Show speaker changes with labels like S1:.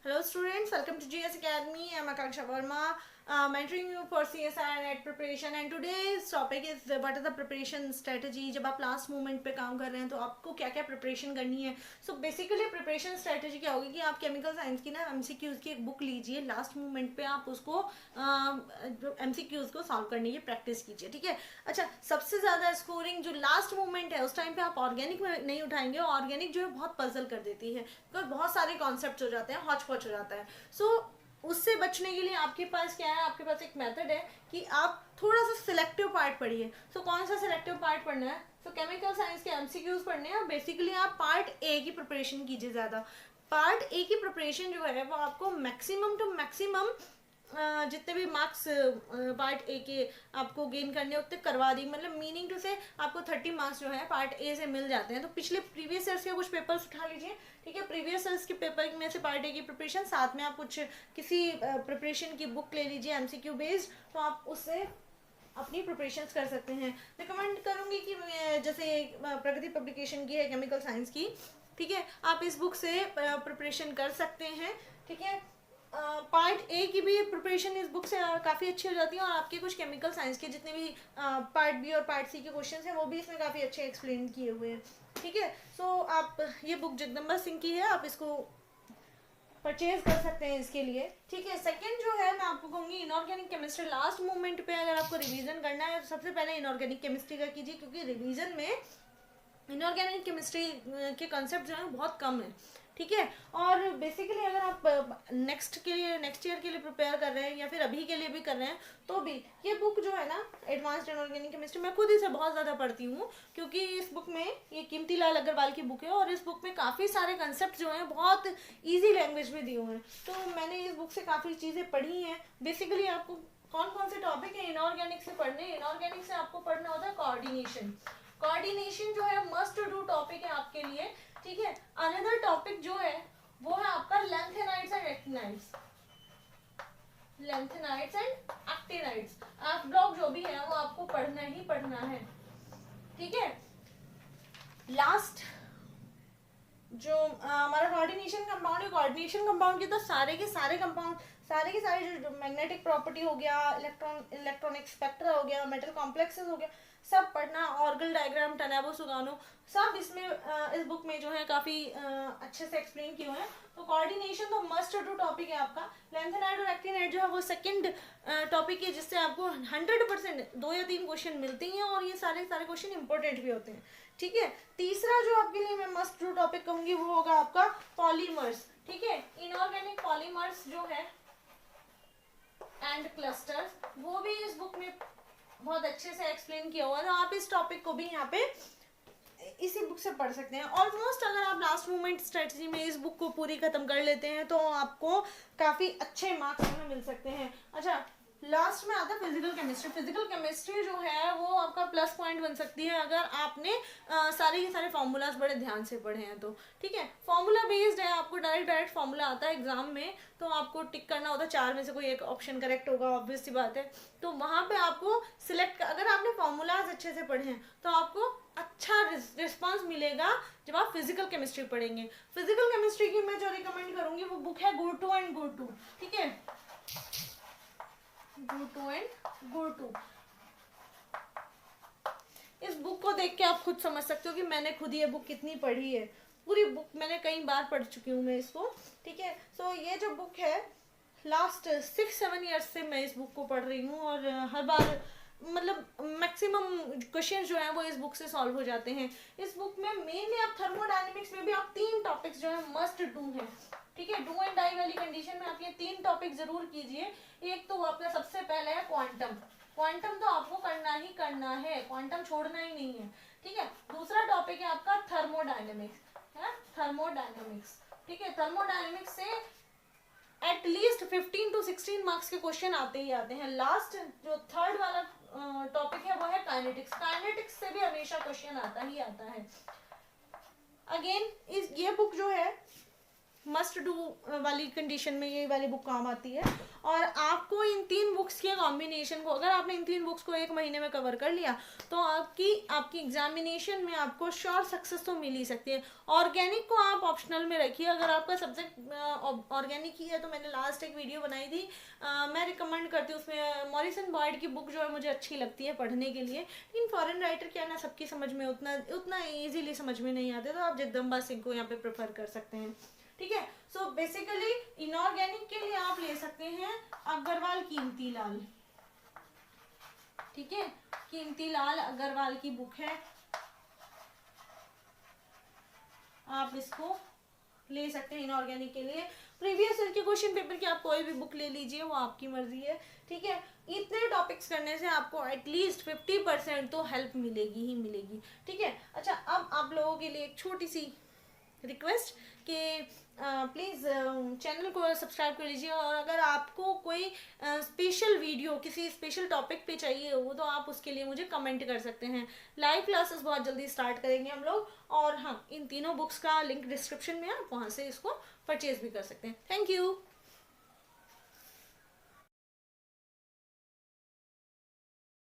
S1: Hello students, welcome to GS Academy. I am Akanksha Verma, mentoring you for CSI and NET preparation. And today's topic is what is the preparation strategy. जब आप last moment पे काम कर रहे हैं तो आपको क्या क्या प्रिपरेशन करनी है. सो बेसिकली प्रिपरेशन स्ट्रेटेजी क्या होगी कि आप केमिकल साइंस की ना MCQs की एक बुक लीजिए, लास्ट मोमेंट पे आप उसको MCQs को सॉल्व करने की प्रैक्टिस कीजिए. ठीक है. अच्छा, सबसे ज़्यादा स्कोरिंग जो लास्ट मोमेंट है उस टाइम पे आप ऑर्गेनिक में नहीं उठाएंगे. ऑर्गेनिक जो है बहुत पजल कर देती है, बिकॉज बहुत सारे कॉन्सेप्ट हो जाते हैं, हॉच पॉच हो जाता है. सो उससे बचने के लिए आपके पास क्या है, आपके पास एक मेथड है कि आप थोड़ा सा सिलेक्टिव पार्ट पढ़िए. सो कौन सा सिलेक्टिव पार्ट पढ़ना है? सो केमिकल साइंस के MCQs पढ़ने हैं. बेसिकली आप पार्ट ए की प्रिपरेशन कीजिए ज़्यादा. पार्ट ए की प्रिपरेशन जो है वो आपको मैक्सिमम टू मैक्सिमम जितने भी मार्क्स पार्ट ए के आपको गेन करने उतने करवा दी. मतलब मीनिंग टू से आपको 30 मार्क्स जो है पार्ट ए से मिल जाते हैं. तो पिछले प्रीवियस ईयर्स के कुछ पेपर्स उठा लीजिए. ठीक है. प्रीवियस ईयर्स के पेपर में से पार्ट ए की प्रिपरेशन, साथ में आप कुछ किसी प्रिपरेशन की बुक ले लीजिए MCQ बेस्ड, तो आप उससे अपनी प्रिपरेशंस कर सकते हैं. रिकमेंड करूँगी कि जैसे प्रगति पब्लिकेशन की है केमिकल साइंस की. ठीक है. आप इस बुक से प्रिपरेशन कर सकते हैं. ठीक है. पार्ट ए की भी प्रिपरेशन इस बुक से काफ़ी अच्छी हो जाती है, और आपके कुछ केमिकल साइंस के जितने भी पार्ट बी और पार्ट सी के क्वेश्चन हैं वो भी इसमें काफ़ी अच्छे एक्सप्लेन किए हुए हैं. ठीक है. सो आप ये बुक जगदम्बा सिंह की है, आप इसको परचेज कर सकते हैं इसके लिए. ठीक है. सेकंड जो है मैं आपको कहूँगी इनऑर्गेनिक केमिस्ट्री. लास्ट मोमेंट पे अगर आपको रिवीजन करना है तो सबसे पहले इनऑर्गेनिक केमिस्ट्री का कीजिए, क्योंकि रिवीजन में इनऑर्गेनिक केमिस्ट्री के कंसेप्ट जो है बहुत कम है. ठीक है. और बेसिकली अगर आप नेक्स्ट ईयर के लिए प्रिपेयर कर रहे हैं या फिर अभी के लिए भी कर रहे हैं तो भी ये बुक जो है ना, एडवांस्ड इनऑर्गेनिक केमिस्ट्री, मैं खुद इसे बहुत ज़्यादा पढ़ती हूँ, क्योंकि इस बुक में ये कीमती लाल अग्रवाल की बुक है और इस बुक में काफ़ी सारे कंसेप्ट जो हैं बहुत ईजी लैंग्वेज में दिए हुए हैं. तो मैंने इस बुक से काफ़ी चीज़ें पढ़ी हैं. बेसिकली आपको कौन कौन से टॉपिक है इनऑर्गेनिक से पढ़ने. इनऑर्गेनिक से आपको पढ़ना होता है कोऑर्डिनेशन. कोऑर्डिनेशन जो है मस्ट डू टॉपिक है आपके लिए. ठीक है. अनदर टॉपिक जो है वो है आपका lanthanides and actinides. Lanthanides and actinides F block जो भी है वो आपको पढ़ना ही पढ़ना है. ठीक है. लास्ट जो हमारा कोऑर्डिनेशन कंपाउंड है, कोऑर्डिनेशन कंपाउंड के तो सारे के सारे कंपाउंड, सारे के सारे जो मैग्नेटिक प्रॉपर्टी हो गया, इलेक्ट्रॉनिक स्पेक्ट्रा हो गया, मेटल कॉम्प्लेक्सेस हो गया, सब पढ़ना. ऑर्गल डायग्राम, टनेबो सुगानो, सब इसमें इस बुक में जो है काफ़ी अच्छे से एक्सप्लेन किए हुए हैं. तो कोऑर्डिनेशन तो मस्ट डू टॉपिक है आपका. लैंथेनाइड और एक्टिनाइड जो है वो सेकंड टॉपिक है, जिससे आपको 100% 2 या 3 क्वेश्चन मिलते हैं, और ये सारे क्वेश्चन इंपॉर्टेंट भी होते हैं. ठीक है. तीसरा जो आपके लिए मैं मस्ट डू टॉपिक कहूँगी वो होगा आपका पॉलीमर्स. ठीक है. इनऑर्गेनिक पॉलीमर्स जो है एंड क्लस्टर्स, वो भी इस बुक में बहुत अच्छे से एक्सप्लेन किया हुआ है. तो आप इस टॉपिक को भी यहाँ पे इसी बुक से पढ़ सकते हैं. ऑलमोस्ट अगर आप लास्ट मोमेंट स्ट्रेटजी में इस बुक को पूरी खत्म कर लेते हैं तो आपको काफ़ी अच्छे मार्क्स हमें मिल सकते हैं. अच्छा, लास्ट में आता है फिजिकल केमिस्ट्री. फिजिकल केमिस्ट्री जो है वो आपका प्लस पॉइंट बन सकती है अगर आपने सारे के सारे फार्मूलाज बड़े ध्यान से पढ़े हैं तो. ठीक है. फार्मूला बेस्ड है, आपको डायरेक्ट फार्मूला आता है एग्जाम में, तो आपको टिक करना होता है. 4 में से कोई एक ऑप्शन करेक्ट होगा, ऑब्वियस सी बात है. तो वहाँ पे आपको सिलेक्ट, अगर आपने फार्मूलाज अच्छे से पढ़े हैं तो आपको अच्छा रिस्पॉन्स मिलेगा जब आप फिजिकल केमिस्ट्री पढ़ेंगे. फिजिकल केमिस्ट्री की मैं जो रिकमेंड करूँगी वो बुक है गुरटू एंड गुरटू. ठीक है. गुरटू एंड गुरटू. इस बुक को देख के आप खुद समझ सकते हो कि मैंने खुद ये बुक कितनी पढ़ी है. पूरी बुक मैंने कई बार पढ़ चुकी हूँ मैं इसको. ठीक है. सो ये जो बुक है लास्ट 6-7 ईयर्स से मैं इस बुक को पढ़ रही हूँ, और हर बार मतलब मैक्सिमम क्वेश्चन जो हैं वो इस बुक से सॉल्व हो जाते हैं. इस बुक में मेनली आप थर्मोडायनेमिक्स में भी आप 3 टॉपिक्स जो है मस्ट डू हैं. ठीक है. डू एंड डाई वाली कंडीशन में आप ये 3 टॉपिक जरूर कीजिए. एक तो आपका सबसे पहले है क्वांटम. क्वांटम तो आपको करना ही करना है, क्वांटम छोड़ना ही नहीं है. ठीक है. दूसरा टॉपिक है आपका थर्मोडायनेमिक्स. है थर्मोडायनेमिक्स. ठीक है. थर्मोडायनेमिक्स से एटलीस्ट 15 to 16 मार्क्स के क्वेश्चन आते ही आते हैं. लास्ट जो थर्ड वाला टॉपिक है वो है काइनेटिक्स. काइनेटिक्स से भी हमेशा क्वेश्चन आता ही आता है. अगेन ये बुक जो है मस्ट डू वाली कंडीशन में ये वाली बुक काम आती है, और आपको इन 3 बुक बुक्स के कॉम्बिनेशन को, अगर आपने इन 3 बुक्स को 1 महीने में कवर कर लिया तो आपकी एग्जामिनेशन में आपको श्योर सक्सेस तो मिल ही सकती है। ऑर्गेनिक को आप ऑप्शनल में रखिए, अगर आपका सब्जेक्ट ऑर्गेनिक ही है तो मैंने लास्ट एक वीडियो बनाई थी, मैं रिकमेंड करती हूँ उसमें मॉरिसन बॉयड की बुक जो है मुझे अच्छी लगती है पढ़ने के लिए। लेकिन फॉरेन राइटर क्या है ना, सबकी समझ में उतना ईजिली समझ में नहीं आते, तो आप जगदम्बा सिंह को यहाँ पे प्रेफर कर सकते हैं। ठीक है, सो बेसिकली इनऑर्गेनिक के लिए आप ले सकते हैं अग्रवाल कीमतीलाल। ठीक है, कीमतीलाल अग्रवाल की बुक है, आप इसको ले सकते हैं इनऑर्गेनिक के लिए। प्रीवियस ईयर के क्वेश्चन पेपर की आप कोई भी बुक ले लीजिए, वो आपकी मर्जी है। ठीक है, इतने टॉपिक्स करने से आपको एटलीस्ट 50% तो हेल्प मिलेगी ही मिलेगी। ठीक है, अच्छा अब आप लोगों के लिए एक छोटी सी रिक्वेस्ट कि प्लीज़ चैनल को सब्सक्राइब कर लीजिए, और अगर आपको कोई स्पेशल वीडियो किसी स्पेशल टॉपिक पे चाहिए हो तो आप उसके लिए मुझे कमेंट कर सकते हैं। लाइव क्लासेस बहुत जल्दी स्टार्ट करेंगे हम लोग, और हाँ, इन तीनों बुक्स का लिंक डिस्क्रिप्शन में है, आप वहाँ से इसको परचेज भी कर सकते हैं। Thank you.